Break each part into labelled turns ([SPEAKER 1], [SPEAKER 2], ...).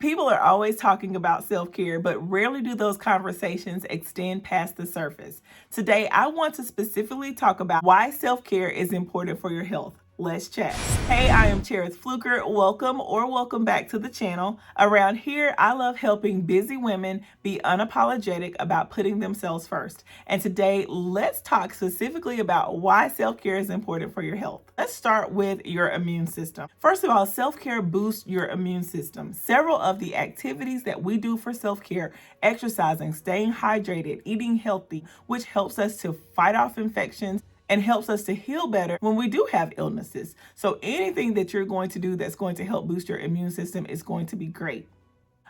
[SPEAKER 1] People are always talking about self-care, but rarely do those conversations extend past the surface. Today, I want to specifically talk about why self-care is important for your health. Let's chat. Hey, I am Cherith Fluker. Welcome back to the channel. Around here, I love helping busy women be unapologetic about putting themselves first. And today, let's talk specifically about why self-care is important for your health. Let's start with your immune system. First of all, self-care boosts your immune system. Several of the activities that we do for self-care, exercising, staying hydrated, eating healthy, which helps us to fight off infections and helps us to heal better when we do have illnesses. So anything that you're going to do that's going to help boost your immune system is going to be great.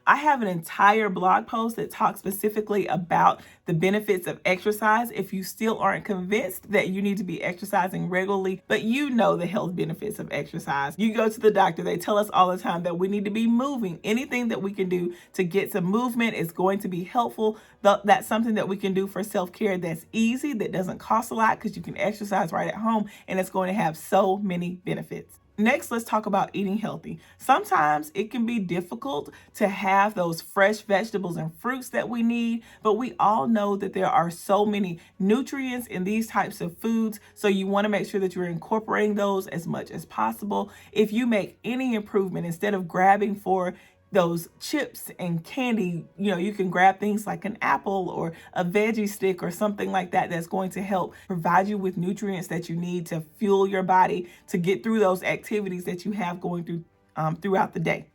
[SPEAKER 1] I have an entire blog post that talks specifically about the benefits of exercise. If you still aren't convinced that you need to be exercising regularly, but you know the health benefits of exercise. You go to the doctor, they tell us all the time that we need to be moving. Anything that we can do to get some movement is going to be helpful. That's something that we can do for self-care that's easy, that doesn't cost a lot because you can exercise right at home, and it's going to have so many benefits. Next, let's talk about eating healthy. Sometimes it can be difficult to have those fresh vegetables and fruits that we need, but we all know that there are so many nutrients in these types of foods, so you want to make sure that you're incorporating those as much as possible. If you make any improvement, instead of grabbing for those chips and candy, you can grab things like an apple or a veggie stick or something like that that's going to help provide you with nutrients that you need to fuel your body to get through those activities that you have going through throughout the day.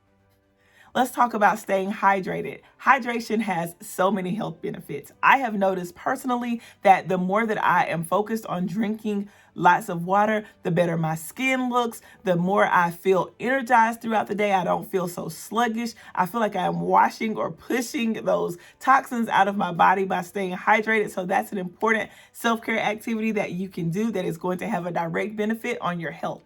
[SPEAKER 1] Let's talk about staying hydrated. Hydration has so many health benefits. I have noticed personally that the more that I am focused on drinking lots of water, the better my skin looks, the more I feel energized throughout the day. I don't feel so sluggish. I feel like I'm washing or pushing those toxins out of my body by staying hydrated. So that's an important self-care activity that you can do that is going to have a direct benefit on your health.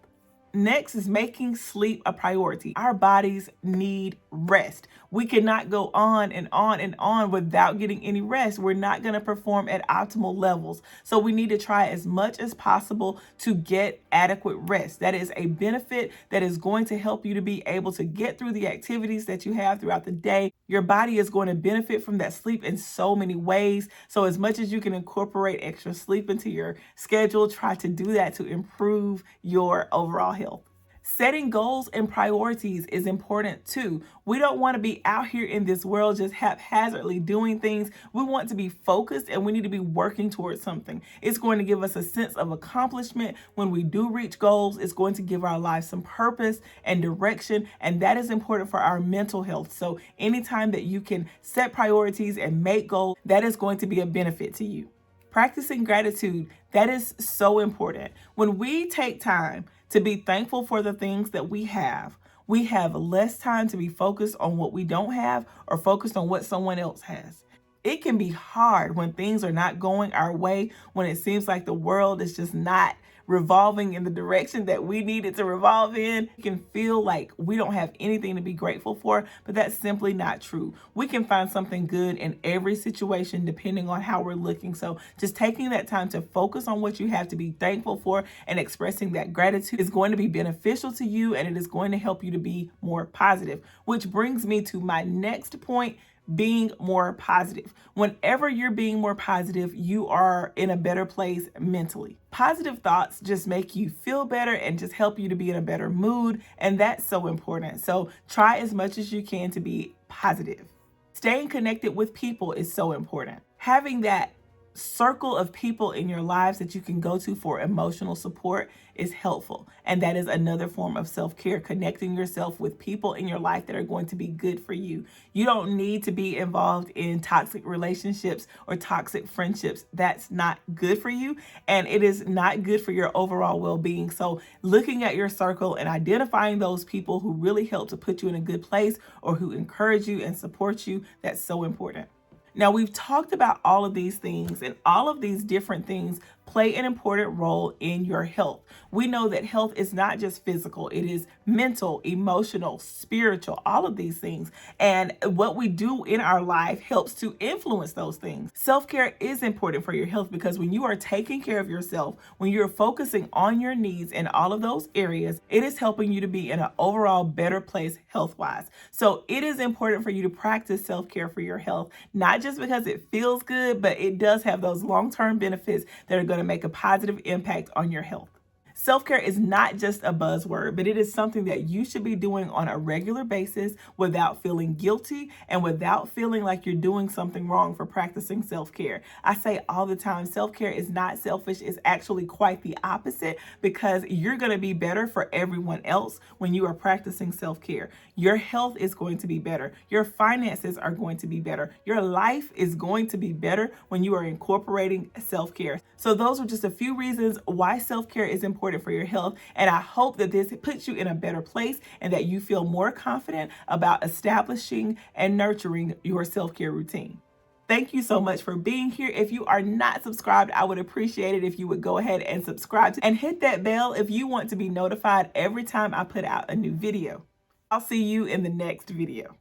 [SPEAKER 1] Next is making sleep a priority. Our bodies need rest. We cannot go on and on and on without getting any rest. We're not going to perform at optimal levels. So we need to try as much as possible to get adequate rest. That is a benefit that is going to help you to be able to get through the activities that you have throughout the day. Your body is going to benefit from that sleep in so many ways. So as much as you can incorporate extra sleep into your schedule, try to do that to improve your overall health. Setting goals and priorities is important too. We don't want to be out here in this world just haphazardly doing things. We want to be focused and we need to be working towards something. It's going to give us a sense of accomplishment when we do reach goals. It's going to give our lives some purpose and direction, and that is important for our mental health. So anytime that you can set priorities and make goals, that is going to be a benefit to you. Practicing gratitude, that is so important. When we take time to be thankful for the things that we have less time to be focused on what we don't have or focused on what someone else has. It can be hard when things are not going our way, when it seems like the world is just not revolving in the direction that we need it to revolve in. You can feel like we don't have anything to be grateful for, but that's simply not true. We can find something good in every situation depending on how we're looking. So just taking that time to focus on what you have to be thankful for and expressing that gratitude is going to be beneficial to you, and it is going to help you to be more positive. Which brings me to my next point, being more positive. Whenever you're being more positive, you are in a better place mentally. Positive thoughts just make you feel better and just help you to be in a better mood, and that's so important. So try as much as you can to be positive. Staying connected with people is so important. Having that circle of people in your lives that you can go to for emotional support is helpful. And that is another form of self-care, connecting yourself with people in your life that are going to be good for you. You don't need to be involved in toxic relationships or toxic friendships. That's not good for you, and it is not good for your overall well-being. So looking at your circle and identifying those people who really help to put you in a good place or who encourage you and support you, that's so important. Now, we've talked about all of these things, and all of these different things play an important role in your health. We know that health is not just physical, it is mental, emotional, spiritual, all of these things. And what we do in our life helps to influence those things. Self-care is important for your health because when you are taking care of yourself, when you're focusing on your needs in all of those areas, it is helping you to be in an overall better place health-wise. So it is important for you to practice self-care for your health, not just because it feels good, but it does have those long-term benefits that are going to make a positive impact on your health. Self-care is not just a buzzword, but it is something that you should be doing on a regular basis without feeling guilty and without feeling like you're doing something wrong for practicing self-care. I say all the time, self-care is not selfish. It's actually quite the opposite because you're going to be better for everyone else when you are practicing self-care. Your health is going to be better. Your finances are going to be better. Your life is going to be better when you are incorporating self-care. So those are just a few reasons why self-care is important for your health, and I hope that this puts you in a better place and that you feel more confident about establishing and nurturing your self-care routine. Thank you so much for being here. If you are not subscribed, I would appreciate it if you would go ahead and subscribe and hit that bell if you want to be notified every time I put out a new video. I'll see you in the next video.